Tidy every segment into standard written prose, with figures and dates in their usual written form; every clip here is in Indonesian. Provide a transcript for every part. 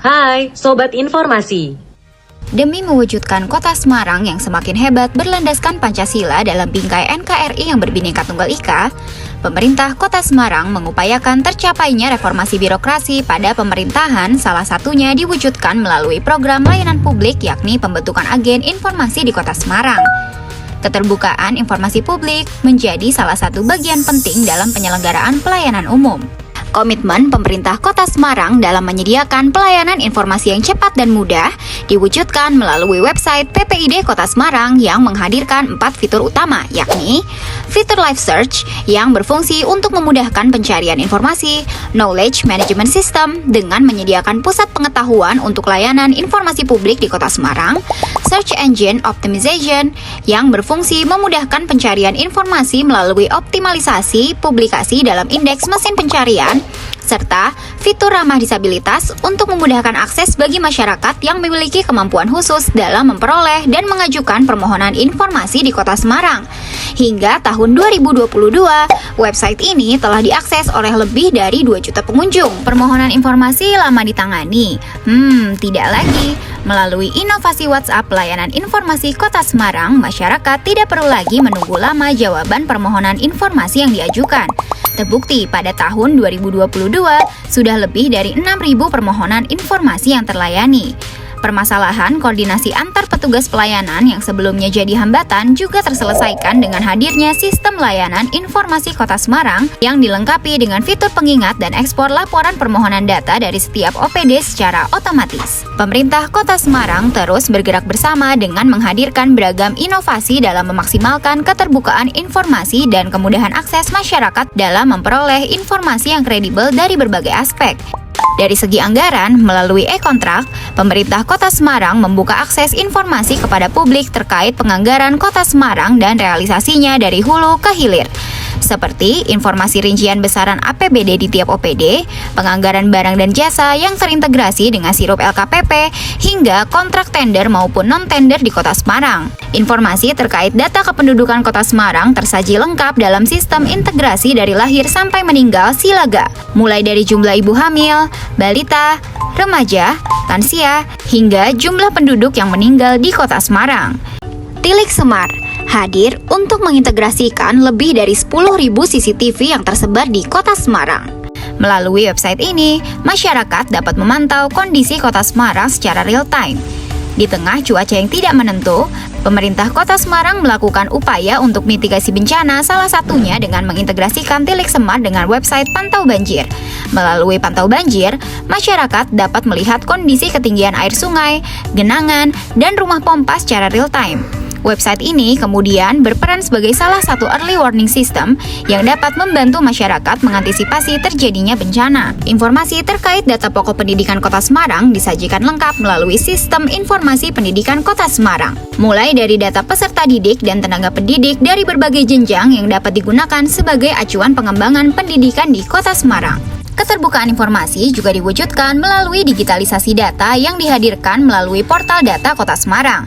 Hai, Sobat Informasi. Demi mewujudkan kota Semarang yang semakin hebat berlandaskan Pancasila dalam bingkai NKRI yang berbineka tunggal ika, pemerintah kota Semarang mengupayakan tercapainya reformasi birokrasi pada pemerintahan, salah satunya diwujudkan melalui program layanan publik yakni pembentukan agen informasi di kota Semarang. Keterbukaan informasi publik menjadi salah satu bagian penting dalam penyelenggaraan pelayanan umum. Komitmen pemerintah kota Semarang dalam menyediakan pelayanan informasi yang cepat dan mudah diwujudkan melalui website PPID Kota Semarang yang menghadirkan 4 fitur utama, yakni fitur Live Search yang berfungsi untuk memudahkan pencarian informasi, Knowledge Management System dengan menyediakan pusat pengetahuan untuk layanan informasi publik di Kota Semarang, Search Engine Optimization yang berfungsi memudahkan pencarian informasi melalui optimalisasi publikasi dalam indeks mesin pencarian, serta fitur ramah disabilitas untuk memudahkan akses bagi masyarakat yang memiliki kemampuan khusus dalam memperoleh dan mengajukan permohonan informasi di Kota Semarang. Hingga tahun 2022, website ini telah diakses oleh lebih dari 2 juta pengunjung. Permohonan informasi lama ditangani. Tidak lagi. Melalui inovasi WhatsApp layanan informasi Kota Semarang, masyarakat tidak perlu lagi menunggu lama jawaban permohonan informasi yang diajukan. Terbukti pada tahun 2022 sudah lebih dari 6.000 permohonan informasi yang terlayani. Permasalahan koordinasi antar petugas pelayanan yang sebelumnya jadi hambatan juga terselesaikan dengan hadirnya sistem layanan informasi Kota Semarang yang dilengkapi dengan fitur pengingat dan ekspor laporan permohonan data dari setiap OPD secara otomatis. Pemerintah Kota Semarang terus bergerak bersama dengan menghadirkan beragam inovasi dalam memaksimalkan keterbukaan informasi dan kemudahan akses masyarakat dalam memperoleh informasi yang kredibel dari berbagai aspek. Dari segi anggaran, melalui e-kontrak, pemerintah Kota Semarang membuka akses informasi kepada publik terkait penganggaran Kota Semarang dan realisasinya dari hulu ke hilir, seperti informasi rincian besaran APBD di tiap OPD, penganggaran barang dan jasa yang terintegrasi dengan sirup LKPP, hingga kontrak tender maupun non-tender di Kota Semarang. Informasi terkait data kependudukan Kota Semarang tersaji lengkap dalam sistem integrasi dari lahir sampai meninggal Silaga, mulai dari jumlah ibu hamil, balita, remaja, lansia, hingga jumlah penduduk yang meninggal di Kota Semarang. Tilik Semar hadir untuk mengintegrasikan lebih dari 10.000 CCTV yang tersebar di Kota Semarang. Melalui website ini, masyarakat dapat memantau kondisi Kota Semarang secara real time. Di tengah cuaca yang tidak menentu, pemerintah Kota Semarang melakukan upaya untuk mitigasi bencana, salah satunya dengan mengintegrasikan Tilik Semar dengan website Pantau Banjir. Melalui Pantau Banjir, masyarakat dapat melihat kondisi ketinggian air sungai, genangan, dan rumah pompa secara real time. Website ini kemudian berperan sebagai salah satu early warning system yang dapat membantu masyarakat mengantisipasi terjadinya bencana. Informasi terkait data pokok pendidikan Kota Semarang disajikan lengkap melalui Sistem Informasi Pendidikan Kota Semarang, mulai dari data peserta didik dan tenaga pendidik dari berbagai jenjang yang dapat digunakan sebagai acuan pengembangan pendidikan di Kota Semarang. Keterbukaan informasi juga diwujudkan melalui digitalisasi data yang dihadirkan melalui portal data Kota Semarang.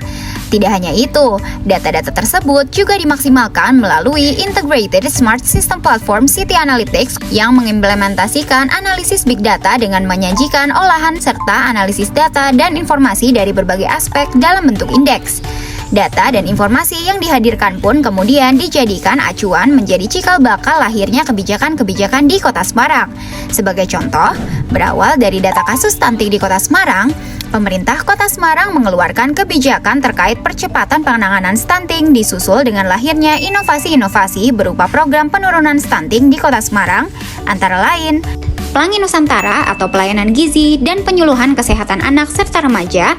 Tidak hanya itu, data-data tersebut juga dimaksimalkan melalui Integrated Smart System Platform City Analytics yang mengimplementasikan analisis big data dengan menyajikan olahan serta analisis data dan informasi dari berbagai aspek dalam bentuk indeks. Data dan informasi yang dihadirkan pun kemudian dijadikan acuan menjadi cikal bakal lahirnya kebijakan-kebijakan di Kota Semarang. Sebagai contoh, berawal dari data kasus stunting di Kota Semarang, pemerintah Kota Semarang mengeluarkan kebijakan terkait percepatan penanganan stunting disusul dengan lahirnya inovasi-inovasi berupa program penurunan stunting di Kota Semarang, antara lain Pelangi Nusantara atau pelayanan gizi dan penyuluhan kesehatan anak serta remaja,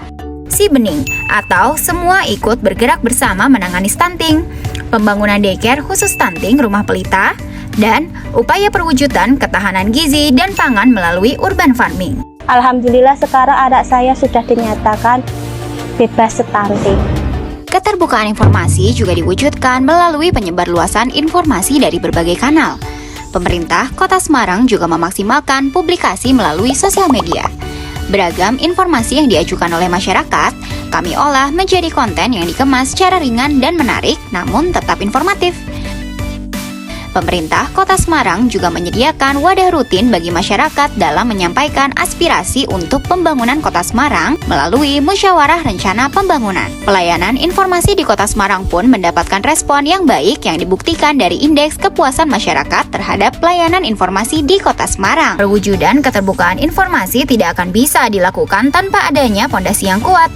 Si Bening atau Semua Ikut Bergerak Bersama Menangani Stunting, pembangunan daycare khusus stunting Rumah Pelita, dan upaya perwujudan ketahanan gizi dan pangan melalui urban farming. Alhamdulillah sekarang anak saya sudah dinyatakan bebas stunting. Keterbukaan informasi juga diwujudkan melalui penyebarluasan informasi dari berbagai kanal. Pemerintah Kota Semarang juga memaksimalkan publikasi melalui sosial media. Beragam informasi yang diajukan oleh masyarakat, kami olah menjadi konten yang dikemas secara ringan dan menarik, namun tetap informatif. Pemerintah Kota Semarang juga menyediakan wadah rutin bagi masyarakat dalam menyampaikan aspirasi untuk pembangunan Kota Semarang melalui Musyawarah Rencana Pembangunan. Pelayanan informasi di Kota Semarang pun mendapatkan respon yang baik yang dibuktikan dari Indeks Kepuasan Masyarakat terhadap pelayanan informasi di Kota Semarang. Perwujudan keterbukaan informasi tidak akan bisa dilakukan tanpa adanya fondasi yang kuat,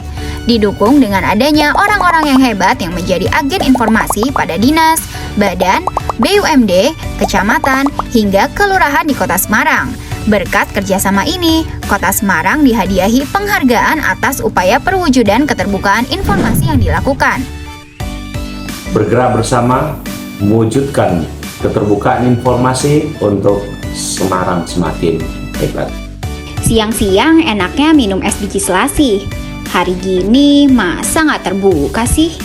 didukung dengan adanya orang-orang yang hebat yang menjadi agen informasi pada dinas, badan, BUMD, kecamatan, hingga kelurahan di Kota Semarang. Berkat kerjasama ini, Kota Semarang dihadiahi penghargaan atas upaya perwujudan keterbukaan informasi yang dilakukan. Bergerak bersama, mewujudkan keterbukaan informasi untuk Semarang semakin hebat. Siang-siang enaknya minum es biji selasi. Hari gini masa nggak terbuka sih?